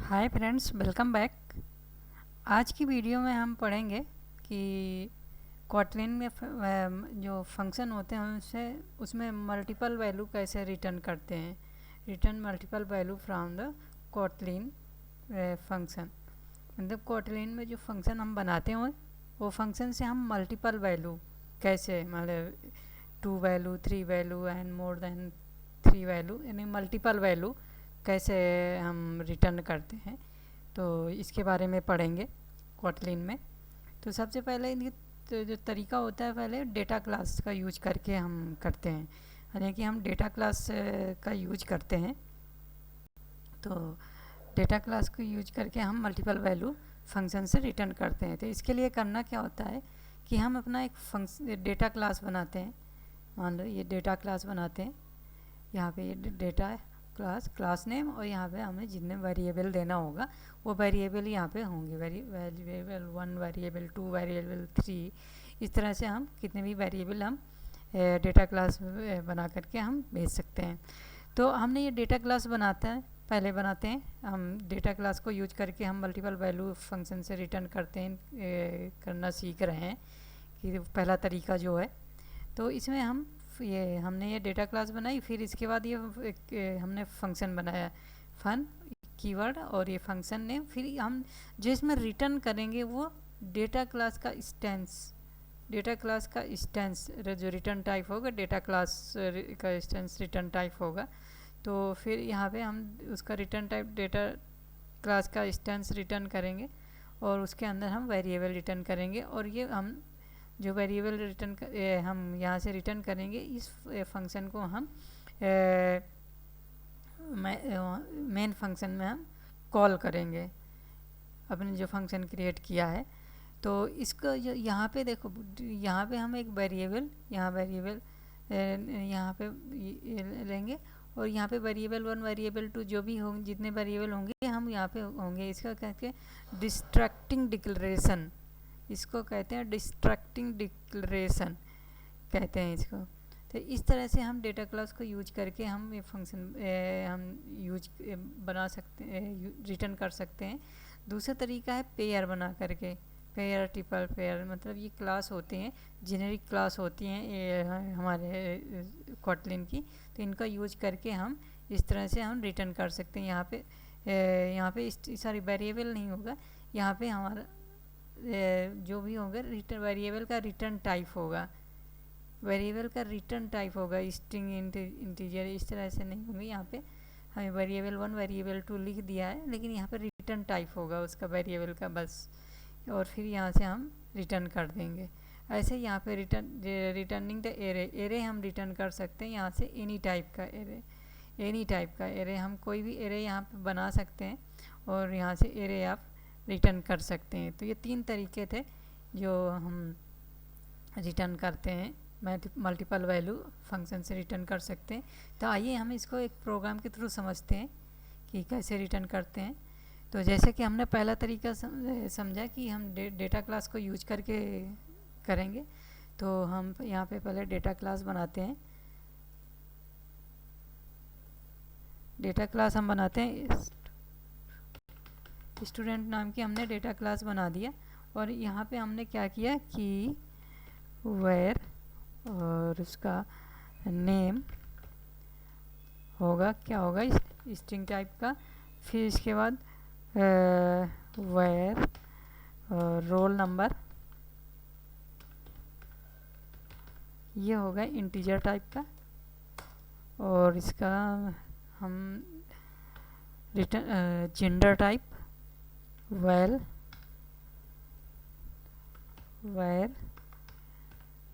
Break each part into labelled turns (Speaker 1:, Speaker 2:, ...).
Speaker 1: Hi friends, welcome back. आज की video में हम पढ़ेंगे कि कोटलिन में जो फंक्शन होते हैं उनसे उसमें मल्टीपल वैल्यू कैसे रिटर्न करते हैं। Return multiple value from the Kotlin function. मतलब कोटलिन में जो फंक्शन हम बनाते हैं वो फंक्शन से हम मल्टीपल वैल्यू कैसे, मतलब 2 value 3 value and more than 3 value यानी मल्टीपल वैल्यू कैसे हम रिटर्न करते हैं, तो इसके बारे में पढ़ेंगे कोटलिन में। तो सबसे पहले इनकी जो तरीका होता है, पहले डेटा क्लास का यूज करके हम करते हैं। यानी कि हम डेटा क्लास का यूज करते हैं। तो डेटा क्लास को यूज करके हम मल्टीपल वैल्यू फंक्शन से रिटर्न करते हैं। तो इसके लिए करना क्या होता है कि हम अपना एक फंक्शन डेटा क्लास बनाते हैं। मान लो ये डेटा क्लास बनाते हैं। यहाँ पे ये डेटा क्लास नेम, और यहाँ पे हमें जितने वेरिएबल देना होगा वो वेरिएबल यहाँ पे होंगे। वेरिएबल 1, वेरिएबल 2, वेरिएबल 3, इस तरह से हम कितने भी वेरिएबल हम डेटा क्लास बना करके हम भेज सकते हैं। तो हमने ये डेटा क्लास पहले बनाते हैं। हम डेटा क्लास को यूज करके हम मल्टीपल वैल्यू फंक्शन से रिटर्न करते हैं, करना सीख रहे हैं कि पहला तरीका जो है। तो इसमें हमने ये डेटा क्लास बनाई, फिर इसके बाद हमने फंक्शन बनाया फन कीवर्ड और ये फंक्शन नेम। फिर हम जो इसमें रिटर्न करेंगे वो डेटा क्लास का इंस्टेंस जो रिटर्न टाइप होगा, डेटा क्लास का इंस्टेंस रिटर्न टाइप होगा। तो फिर यहाँ पे हम उसका रिटर्न टाइप डेटा क्लास का इंस्टेंस रिटर्न करेंगे और उसके अंदर हम वेरिएबल रिटर्न करेंगे। और ये हम जो वेरिएबल हम यहाँ से रिटर्न करेंगे, इस फंक्शन को हम मेन फंक्शन में हम कॉल करेंगे, अपने जो फंक्शन क्रिएट किया है। तो इसको यहाँ पे देखो, यहाँ पे हम एक वेरिएबल यहाँ पे लेंगे, और यहाँ पे वेरिएबल 1, वेरिएबल 2 जो भी होंगे, जितने वेरिएबल होंगे हम यहाँ पे होंगे। इसका कहते हैं डिस्ट्रैक्टिंग डिक्लेरेशन। इसको कहते हैं डिस्ट्रैक्टिंग डिक्लेरेशन कहते हैं इसको। तो इस तरह से हम डेटा क्लास को यूज करके हम ये फंक्शन बना सकते हैं, रिटर्न कर सकते हैं। दूसरा तरीका है पेयर बना करके। पेयर, ट्रिपल पेयर, मतलब ये क्लास होते हैं, जेनेरिक क्लास होती हैं ये हमारे कोटलिन की। तो इनका यूज करके हम इस तरह से हम रिटर्न कर सकते हैं। यहाँ पे सारी वेरिएबल नहीं होगा, यहाँ पे हमारा जो भी होगा रिटर्न वेरिएबल का रिटर्न टाइप होगा। स्ट्रिंग, इंटीजर, इस तरह से नहीं होंगे। यहाँ पे हमें वेरिएबल 1, वेरिएबल 2 लिख दिया है, लेकिन यहाँ पे रिटर्न टाइप होगा उसका वेरिएबल का बस। और फिर यहाँ से हम रिटर्न कर देंगे। ऐसे यहाँ पे रिटर्निंग द एरे हम रिटर्न कर सकते हैं यहाँ से। एनी टाइप का एरे हम कोई भी एरे यहाँ पे बना सकते हैं और यहाँ से एरे आप रिटर्न कर सकते हैं। तो ये 3 तरीके थे जो हम रिटर्न करते हैं, मल्टीपल वैल्यू फंक्शन से रिटर्न कर सकते हैं। तो आइए हम इसको एक प्रोग्राम के थ्रू समझते हैं कि कैसे रिटर्न करते हैं। तो जैसे कि हमने पहला तरीका समझा कि हम डेटा क्लास को यूज करके करेंगे। तो हम यहाँ पे पहले डेटा क्लास बनाते हैं। डेटा क्लास हम बनाते हैं, स्टूडेंट नाम की हमने डेटा क्लास बना दिया। और यहाँ पे हमने क्या किया कि वेयर, और उसका नेम होगा, क्या होगा, स्ट्रिंग टाइप का। फिर इसके बाद वेयर रोल नंबर, ये होगा इंटीजर टाइप का। और इसका हम रिटर्न जेंडर टाइप, वेयर,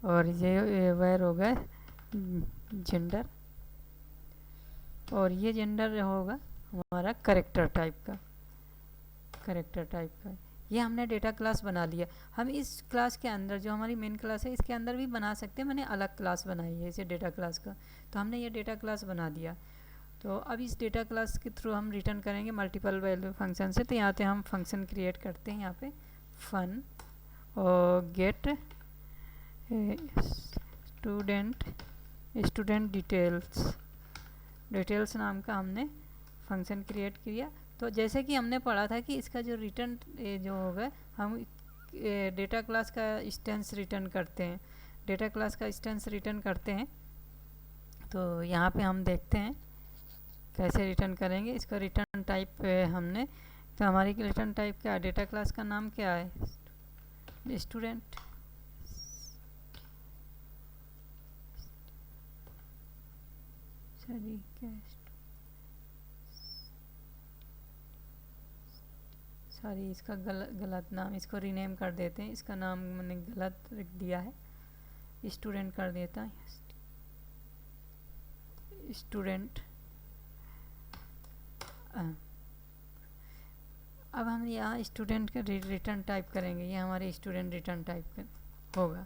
Speaker 1: और ये वेयर होगा जेंडर, और ये जेंडर होगा हमारा करेक्टर टाइप का। ये हमने डेटा क्लास बना लिया। हम इस क्लास के अंदर, जो हमारी मेन क्लास है, इसके अंदर भी बना सकते हैं। मैंने अलग क्लास बनाई है इसे डेटा क्लास का। तो हमने ये डेटा क्लास बना दिया। तो अब इस डेटा क्लास के थ्रू हम रिटर्न करेंगे मल्टीपल वैल्यू फंक्शन से। तो यहाँ पे हम फंक्शन क्रिएट करते हैं, यहाँ पे फन और गेट स्टूडेंट डिटेल्स नाम का हमने फंक्शन क्रिएट किया। तो जैसे कि हमने पढ़ा था कि इसका जो रिटर्न जो होगा, हम डेटा क्लास का इंस्टेंस रिटर्न करते हैं, डेटा क्लास का इंस्टेंस रिटर्न करते हैं। तो यहाँ पे हम देखते हैं कैसे रिटर्न करेंगे इसका रिटर्न टाइप हमने। तो हमारी रिटर्न टाइप क्या है, डेटा क्लास का नाम क्या है, स्टूडेंट। सॉरी क्या, सॉरी इसका गलत नाम, इसको रीनेम कर देते हैं, इसका नाम मैंने गलत रख दिया है, स्टूडेंट कर देता है, स्टूडेंट। अब हम यहाँ स्टूडेंट का रिटर्न टाइप करेंगे, ये हमारे स्टूडेंट रिटर्न टाइप होगा।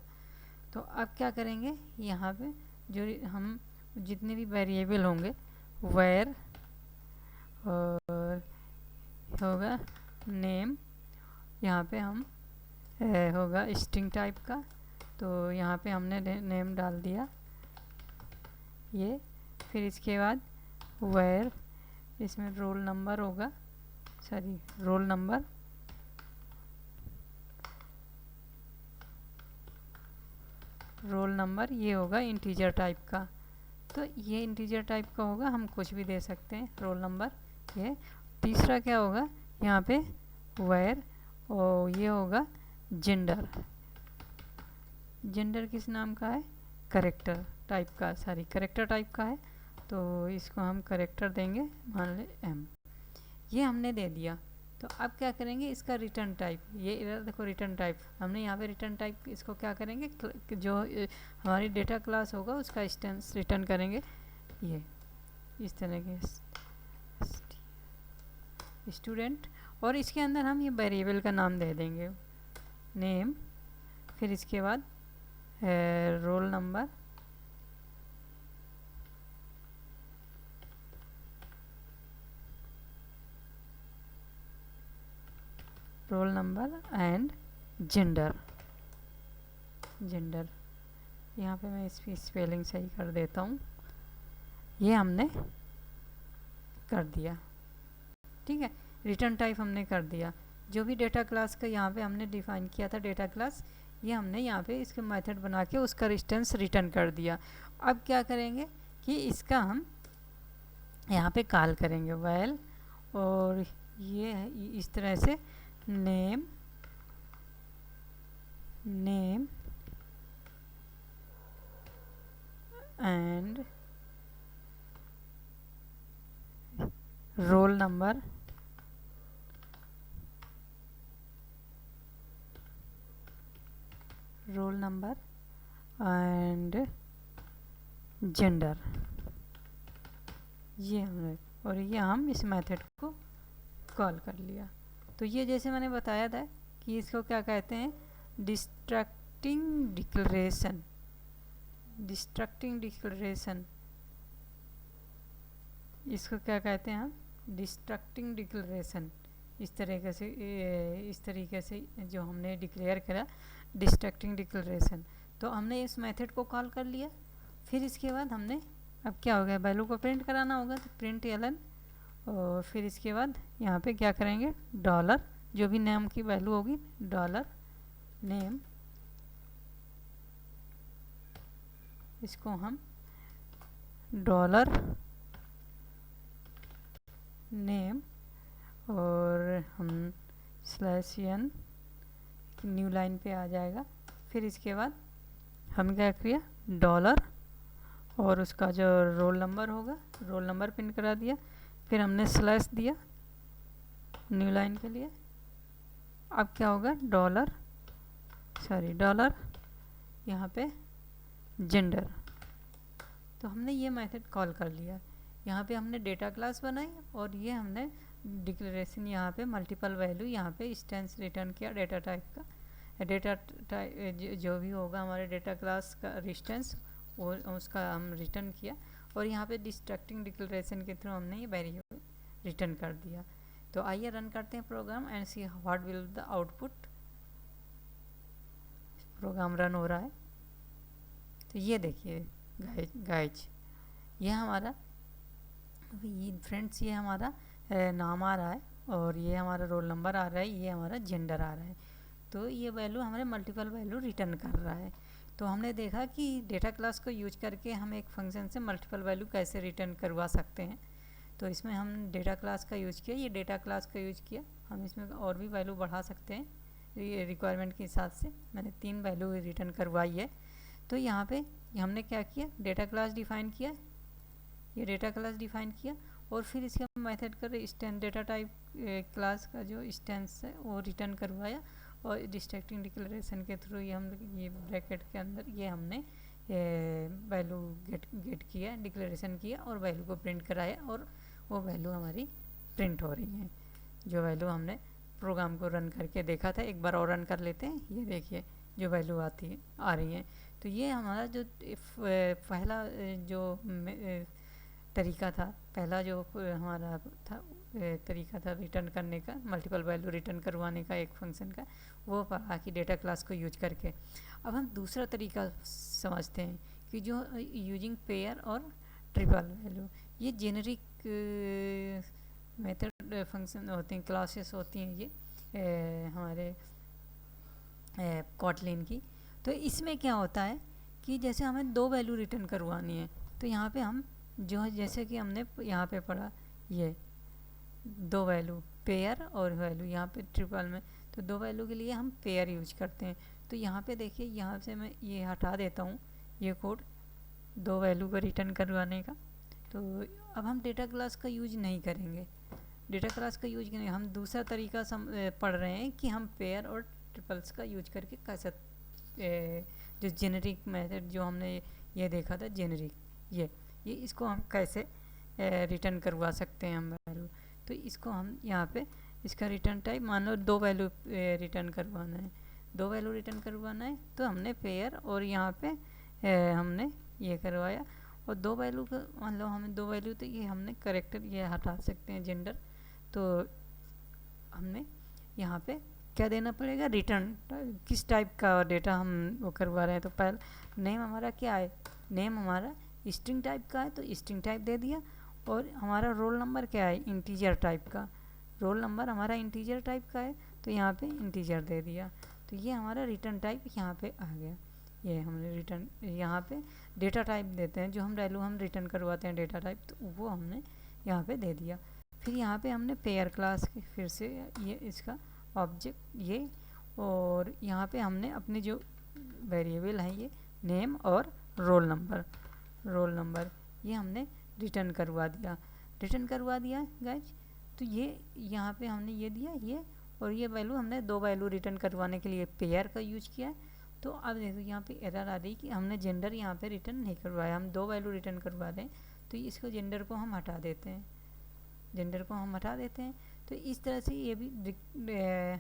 Speaker 1: तो अब क्या करेंगे, यहाँ पे जो हम जितने भी वेरिएबल होंगे, वेयर और होगा नेम, यहाँ पे हम होगा स्ट्रिंग टाइप का, तो यहाँ पे हमने नेम डाल दिया ये। फिर इसके बाद वेयर, इसमें रोल नंबर होगा, sorry roll number, roll number ये होगा इंटीजर टाइप का। तो ये इंटीजर टाइप का होगा, हम कुछ भी दे सकते हैं, रोल नंबर ये। तीसरा क्या होगा यहाँ पे वेयर, और ये होगा जेंडर। जेंडर किस नाम का है, करेक्टर टाइप का, सॉरी करेक्टर टाइप का है, तो इसको हम करेक्टर देंगे, मान ले एम। ये हमने दे दिया। तो अब क्या करेंगे, इसका रिटर्न टाइप, ये इधर देखो रिटर्न टाइप, हमने यहाँ पे रिटर्न टाइप इसको क्या करेंगे, जो हमारी डेटा क्लास होगा उसका इंस्टेंस रिटर्न करेंगे, ये इस तरह के स्टूडेंट। और इसके अंदर हम ये वेरिएबल का नाम दे देंगे नेम, फिर इसके बाद roll number, roll number and gender. Gender यहाँ पे मैं इसकी स्पेलिंग सही कर देता हूँ, ये हमने कर दिया, ठीक है। रिटर्न टाइप हमने कर दिया, जो भी डेटा क्लास का यहाँ पे हमने डिफाइन किया था डेटा क्लास, ये हमने यहाँ पे इसके मेथड बना के उसका इंस्टेंस रिटर्न कर दिया। अब क्या करेंगे कि इसका हम यहाँ पे कॉल करेंगे व्हाइल, और ये है इस तरह से name, name and roll number, roll number and gender, ये हमने, और ये हम इस मेथड को कॉल कर लिया। तो ये जैसे मैंने बताया था कि इसको क्या कहते हैं, डिस्ट्रक्टिंग डिक्लेरेशन, डिस्ट्रक्टिंग डिक्लेरेशन, इसको क्या कहते हैं हम, डिस्ट्रक्टिंग डिक्लेरेशन। इस तरीके से जो हमने डिक्लेयर करा डिस्ट्रक्टिंग डिक्लेरेशन, तो हमने इस मेथड को कॉल कर लिया। फिर इसके बाद हमने अब क्या हो गया, वैल्यू को प्रिंट कराना होगा, तो प्रिंट एलन, और फिर इसके बाद यहाँ पे क्या करेंगे, डॉलर, जो भी नेम की वैल्यू होगी, डॉलर नेम, इसको हम डॉलर नेम, और हम /n न्यू लाइन पे आ जाएगा। फिर इसके बाद हम क्या किया, डॉलर और उसका जो रोल नंबर होगा, रोल नंबर पिन करा दिया, फिर हमने स्लैश दिया न्यू लाइन के लिए। अब क्या होगा, डॉलर, सॉरी डॉलर यहाँ पे जेंडर। तो हमने ये मेथड कॉल कर लिया, यहाँ पे हमने डेटा क्लास बनाई, और ये हमने डिक्लेरेशन यहाँ पे मल्टीपल वैल्यू यहाँ पे इंस्टेंस रिटर्न किया डेटा टाइप का। डेटा टाइप जो भी होगा हमारे डेटा क्लास का इंस्टेंस, वो उसका हम रिटर्न किया, और यहाँ पे डिस्ट्रक्टिंग डिक्लेरेशन के थ्रू हमने ये वेरिएबल रिटर्न कर दिया। तो आइए रन करते हैं program and see what will the output. Program run हो रहा है, तो ये देखिए गाइज, ये हमारा फ्रेंड्स, ये हमारा नाम आ रहा है और ये हमारा रोल नंबर आ रहा है, ये हमारा जेंडर आ रहा है। तो ये वैल्यू हमारे मल्टीपल वैल्यू रिटर्न कर रहा है। तो हमने देखा कि डेटा क्लास को यूज करके हम एक फंक्शन से मल्टीपल वैल्यू कैसे रिटर्न करवा सकते हैं। तो इसमें हम डेटा क्लास का यूज किया, ये डेटा क्लास का यूज किया। हम इसमें और भी वैल्यू बढ़ा सकते हैं ये रिक्वायरमेंट के हिसाब से। मैंने 3 वैल्यू रिटर्न करवाई है। तो यहाँ पे हमने क्या किया, डेटा क्लास डिफाइन किया, ये डेटा क्लास डिफाइन किया और फिर इसका मेथड कर स्टैंड डेटा टाइप क्लास का जो स्टैंस है वो रिटर्न करवाया और डिस्ट्रक्टिंग डिक्लेरेशन के थ्रू ये हम ये ब्रैकेट के अंदर ये हमने वैल्यू गेट किया, डिक्लेरेशन किया और वैल्यू को प्रिंट कराया और वो वैल्यू हमारी प्रिंट हो रही है। जो वैल्यू हमने प्रोग्राम को रन करके देखा था, एक बार और रन कर लेते हैं। ये देखिए जो वैल्यू आती है आ रही है। तो ये हमारा जो पहला जो तरीका था, पहला जो हमारा था तरीका था रिटर्न करने का, मल्टीपल वैल्यू रिटर्न करवाने का एक फंक्शन का, वो पढ़ा कि डेटा क्लास को यूज करके। अब हम दूसरा तरीका समझते हैं कि जो यूजिंग पेयर और ट्रिपल वैल्यू, ये जेनरिक मेथड फंक्शन होते हैं, क्लासेस होती हैं ये हमारे कॉटलिन की। तो इसमें क्या होता है कि जैसे हमें 2 वैल्यू रिटर्न करवानी है, तो यहाँ पे हम जो है जैसे कि हमने यहाँ पे पढ़ा ये 2 वैल्यू पेयर और वैल्यू यहाँ पे ट्रिपल में, तो 2 वैल्यू के लिए हम पेयर यूज करते हैं। तो यहाँ पे देखिए, यहाँ से मैं ये हटा देता हूँ ये कोड 2 वैल्यू को रिटर्न करवाने का। तो अब हम डेटा क्लास का यूज नहीं करेंगे, डेटा क्लास का यूज करेंगे, हम दूसरा तरीका पढ़ रहे हैं कि हम पेयर और ट्रिपल्स का यूज करके कैसे जो जेनरिक मेथड जो हमने ये देखा था जेनरिक, ये इसको हम कैसे रिटर्न करवा सकते हैं हम वैल्यू। तो इसको हम यहाँ पे इसका रिटर्न टाइप मान लो 2 वैल्यू रिटर्न करवाना है, 2 वैल्यू रिटर्न करवाना है। तो हमने पेयर और यहाँ पे हमने ये करवाया और 2 वैल्यू का मान लो हमें 2 वैल्यू, तो ये हमने करेक्टर ये हटा सकते हैं जेंडर। तो हमने यहाँ पे क्या देना पड़ेगा, रिटर्न किस टाइप का डेटा हम वो करवा रहे हैं। तो पहले नेम हमारा क्या है, नेम हमारा स्ट्रिंग टाइप का है तो स्ट्रिंग टाइप दे दिया। और हमारा रोल नंबर क्या है, इंटीजर टाइप का, रोल नंबर हमारा इंटीजर टाइप का है तो यहाँ पे इंटीजर दे दिया। तो ये हमारा रिटर्न टाइप यहाँ पे आ गया। ये हमने रिटर्न यहाँ पे डेटा टाइप देते हैं, जो हम वैल्यू हम रिटर्न करवाते हैं डेटा टाइप, तो वो हमने यहाँ पे दे दिया। फिर यहाँ पे हमने पेयर क्लास की फिर से ये इसका ऑब्जेक्ट ये, और यहाँ पे हमने अपने जो वेरिएबल हैं ये नेम और रोल नंबर ये हमने रिटर्न करवा दिया गाइज। तो ये यहाँ पे हमने ये दिया ये, और ये वैल्यू हमने 2 वैल्यू रिटर्न करवाने के लिए पेयर का यूज किया है। तो अब देखो यहाँ पे एरर आ रही कि हमने जेंडर यहाँ पे रिटर्न नहीं करवाया, हम 2 वैल्यू रिटर्न करवा रहे हैं। तो इसको जेंडर को हम हटा देते हैं, तो इस तरह से ये भी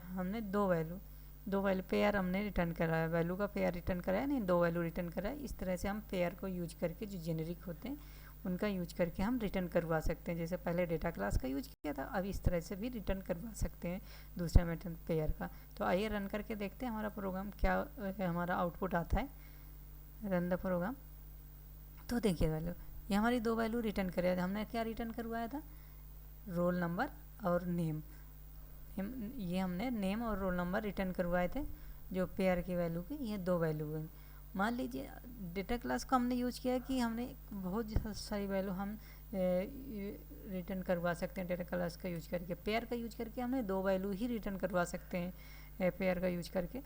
Speaker 1: हमने 2 वैल्यू पेयर हमने रिटर्न कराया, वैल्यू का पेयर रिटर्न कराया नहीं, 2 वैल्यू रिटर्न कराया। इस तरह से हम पेयर को यूज करके जो जेनेरिक होते हैं उनका यूज करके हम रिटर्न करवा सकते हैं। जैसे पहले डेटा क्लास का यूज किया था, अब इस तरह से भी रिटर्न करवा सकते हैं दूसरा मेथड पेयर का। तो आइए रन करके देखते हैं हमारा प्रोग्राम क्या हमारा आउटपुट आता है। Run the program. तो देखिए वैल्यू ये हमारी 2 वैल्यू रिटर्न कराया था। हमने क्या रिटर्न करवाया था, रोल नंबर और नेम। ये हमने नेम और रोल नंबर रिटर्न करवाए थे जो पेयर की वैल्यू की, ये 2 वैल्यू है। मान लीजिए डेटा क्लास को हमने यूज किया कि हमने बहुत सारी वैल्यू हम रिटर्न करवा सकते हैं डेटा क्लास का यूज करके। पेयर का यूज करके हमने 2 वैल्यू ही रिटर्न करवा सकते हैं पेयर का यूज करके।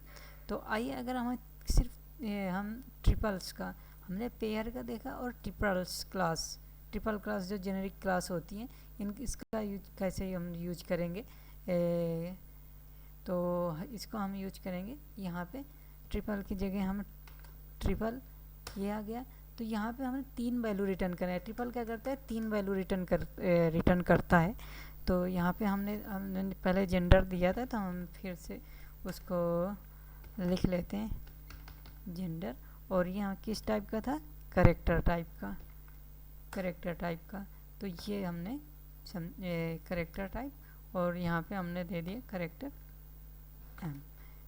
Speaker 1: तो आइए अगर हमें सिर्फ हम ट्रिपल्स का हमने पेयर का देखा और ट्रिपल क्लास जो जेनेरिक क्लास होती हैं इसका यूज कैसे हम यूज करेंगे। तो इसको हम यूज करेंगे यहाँ पे ट्रिपल की जगह हम ट्रिपल ये आ गया। तो यहाँ पे हमें 3 वैल्यू रिटर्न करना है। ट्रिपल क्या करता है, 3 वैल्यू रिटर्न करता है। तो यहाँ पे हमने पहले जेंडर दिया था, तो हम फिर से उसको लिख लेते हैं जेंडर, और यहाँ किस टाइप का था, करेक्टर टाइप का। तो ये हमने करेक्टर टाइप, और यहाँ पे हमने दे दिया करेक्टर एम।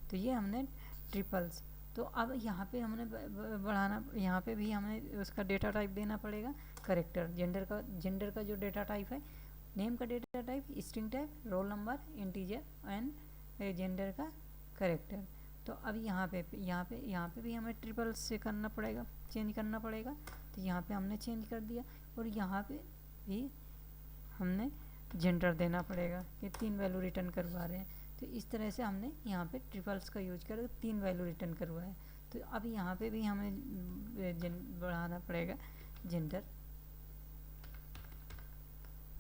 Speaker 1: तो ये हमने ट्रिपल्स। तो अब यहाँ पे हमने बढ़ाना, यहाँ पे भी हमें उसका डेटा टाइप देना पड़ेगा करेक्टर। जेंडर का जो डेटा टाइप है नेम का data type string type, roll number integer and gender का करेक्टर। तो अब यहाँ पे भी हमें ट्रिपल से करना पड़ेगा, चेंज करना पड़ेगा। तो यहाँ पे हमने चेंज कर दिया और यहाँ पे भी हमने जेंडर देना पड़ेगा कि 3 वैल्यू रिटर्न करवा रहे हैं। तो इस तरह से हमने यहाँ पे ट्रिपल्स का यूज कर 3 वैल्यू रिटर्न करवाया। तो अब यहाँ पे भी हमें बढ़ाना पड़ेगा जेंडर,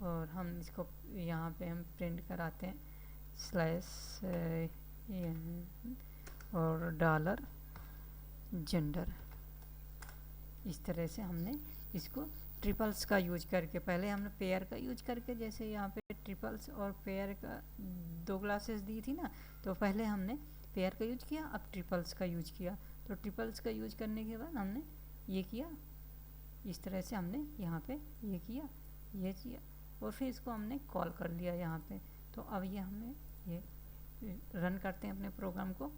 Speaker 1: और हम इसको यहाँ पे हम प्रिंट कराते हैं स्लैश और डॉलर जेंडर। इस तरह से हमने इसको ट्रिपल्स का यूज करके, पहले हमने पेयर का यूज करके, जैसे यहाँ पे ट्रिपल्स और पेयर का 2 क्लासेस दी थी ना, तो पहले हमने पेयर का यूज किया, अब ट्रिपल्स का यूज किया। तो ट्रिपल्स का यूज करने के बाद हमने ये किया, इस तरह से हमने यहाँ पे ये किया, ये किया, और फिर इसको हमने कॉल कर लिया यहाँ पे। तो अब ये हमें ये रन करते हैं अपने प्रोग्राम को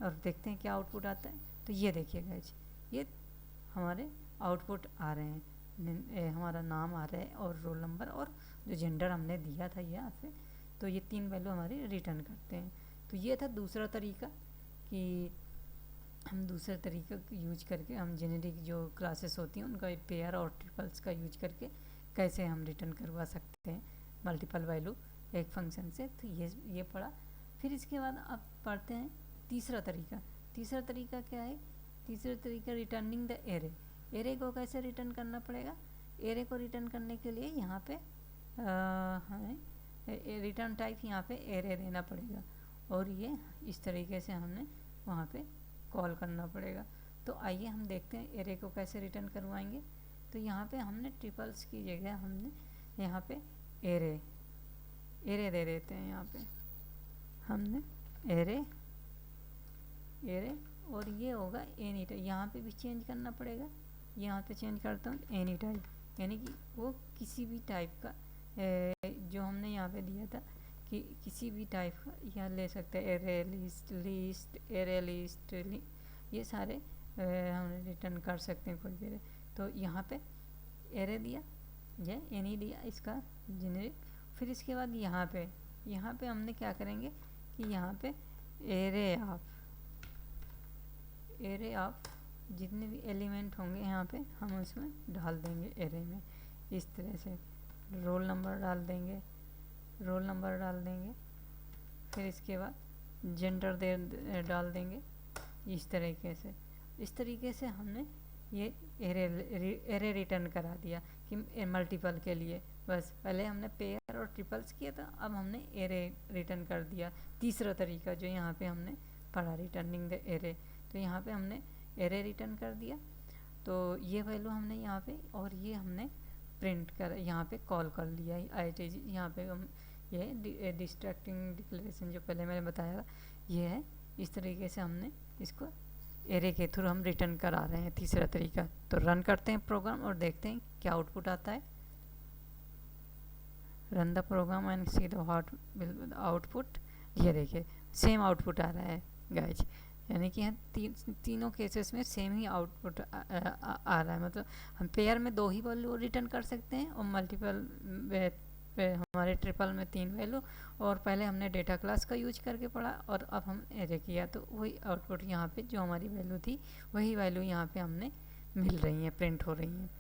Speaker 1: और देखते हैं क्या आउटपुट आता है। तो ये देखिए गाइस, ये हमारे आउटपुट आ रहे हैं, हमारा नाम आ रहा है और रोल नंबर और जो जेंडर हमने दिया था यहाँ पे। तो ये 3 वैल्यू हमारे रिटर्न करते हैं। तो ये था दूसरा तरीका कि हम दूसरे तरीका यूज करके हम जेनेरिक जो क्लासेस होती हैं उनका पेयर और ट्रिपल्स का यूज करके कैसे हम रिटर्न करवा सकते हैं मल्टीपल वैल्यू एक फंक्शन से। तो ये पढ़ा। फिर इसके बाद अब पढ़ते हैं तीसरा तरीका। तीसरा तरीका क्या है? तीसरा तरीका रिटर्निंग द एरे। एरे को कैसे रिटर्न करना पड़ेगा? एरे को रिटर्न करने के लिए यहाँ पे हमें रिटर्न टाइप यहाँ पे एरे देना पड़ेगा, और ये इस तरीके से हमने वहाँ पे कॉल करना पड़ेगा। तो आइए हम देखते हैं एरे को कैसे रिटर्न करवाएंगे। तो यहाँ पे हमने ट्रिपल्स की जगह हमने यहाँ पे एरे दे देते हैं। यहाँ पे हमने एरे और ये होगा एनी टाइप। यहाँ पे भी चेंज करना पड़ेगा, यहाँ पे चेंज करता हूँ एनी टाइप, यानी कि वो किसी भी टाइप का जो हमने यहाँ पे दिया था कि किसी भी टाइप का यहाँ ले सकते हैं। एरे लिस्ट ये सारे हम रिटर्न कर सकते हैं कोई भी। तो यहाँ पे एरे दिया, ये एनी दिया इसका जेनेरिक। फिर इसके बाद यहाँ पे हमने क्या करेंगे कि यहाँ पे एरे ऑफ जितने भी एलिमेंट होंगे यहाँ पे हम उसमें डाल देंगे एरे में। इस तरह से रोल नंबर डाल देंगे, फिर इसके बाद जेंडर डाल देंगे। इस तरीके से हमने ये एरे रिटर्न करा दिया कि मल्टीपल के लिए। बस पहले हमने पेयर और ट्रिपल्स किया था, अब हमने एरे रिटर्न कर दिया। तीसरा तरीका जो यहाँ पे हमने पढ़ा, रिटर्निंग द एरे। तो यहाँ पे हमने एरे रिटर्न कर दिया। तो ये वैल्यू हमने यहाँ पे, और ये हमने प्रिंट कर यहाँ पे कॉल कर लिया। यहाँ पे हम ये डिस्ट्रैक्टिंग डिक्लेरेशन जो पहले मैंने बताया ये है। इस तरीके से हमने इसको एरे के थ्रू हम रिटर्न करा रहे हैं, तीसरा तरीका। तो रन करते हैं प्रोग्राम और देखते हैं क्या आउटपुट आता है। Run the program and see the output. ये देखिए सेम आउटपुट आ रहा है गाइज, यानी कि यहाँ तीनों केसेस में सेम ही आउटपुट आ रहा है। मतलब हम पेयर में 2 ही वैल्यू रिटर्न कर सकते हैं और मल्टीपल हमारे ट्रिपल में 3 वैल्यू। और पहले हमने डेटा क्लास का यूज करके पढ़ा और अब हम एरे किया, तो वही आउटपुट यहाँ पे जो हमारी वैल्यू थी वही वैल्यू यहाँ पे हमने मिल रही हैं, प्रिंट हो रही हैं।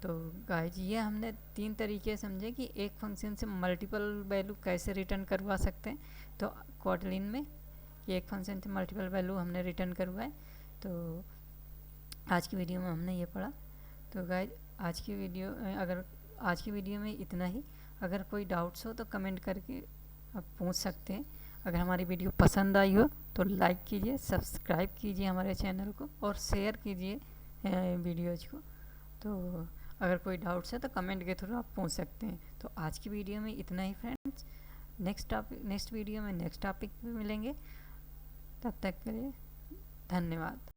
Speaker 1: तो गाइज ये हमने 3 तरीके समझे कि एक फंक्शन से मल्टीपल वैल्यू कैसे रिटर्न करवा सकते हैं। तो क्वाटलिन में कि एक फंक्शन से मल्टीपल वैल्यू हमने रिटर्न करवाए। तो आज की वीडियो में हमने ये पढ़ा। तो गाइज आज की वीडियो में इतना ही। अगर कोई डाउट्स हो तो कमेंट करके आप पूछ सकते हैं। अगर हमारी वीडियो पसंद आई हो तो लाइक कीजिए, सब्सक्राइब कीजिए हमारे चैनल को और शेयर कीजिए वीडियोज़ को। तो अगर कोई डाउट्स है तो कमेंट के थ्रू आप पूछ सकते हैं। तो आज की वीडियो में इतना ही फ्रेंड्स। नेक्स्ट वीडियो में नेक्स्ट टॉपिक पे मिलेंगे। तब तक के लिए धन्यवाद।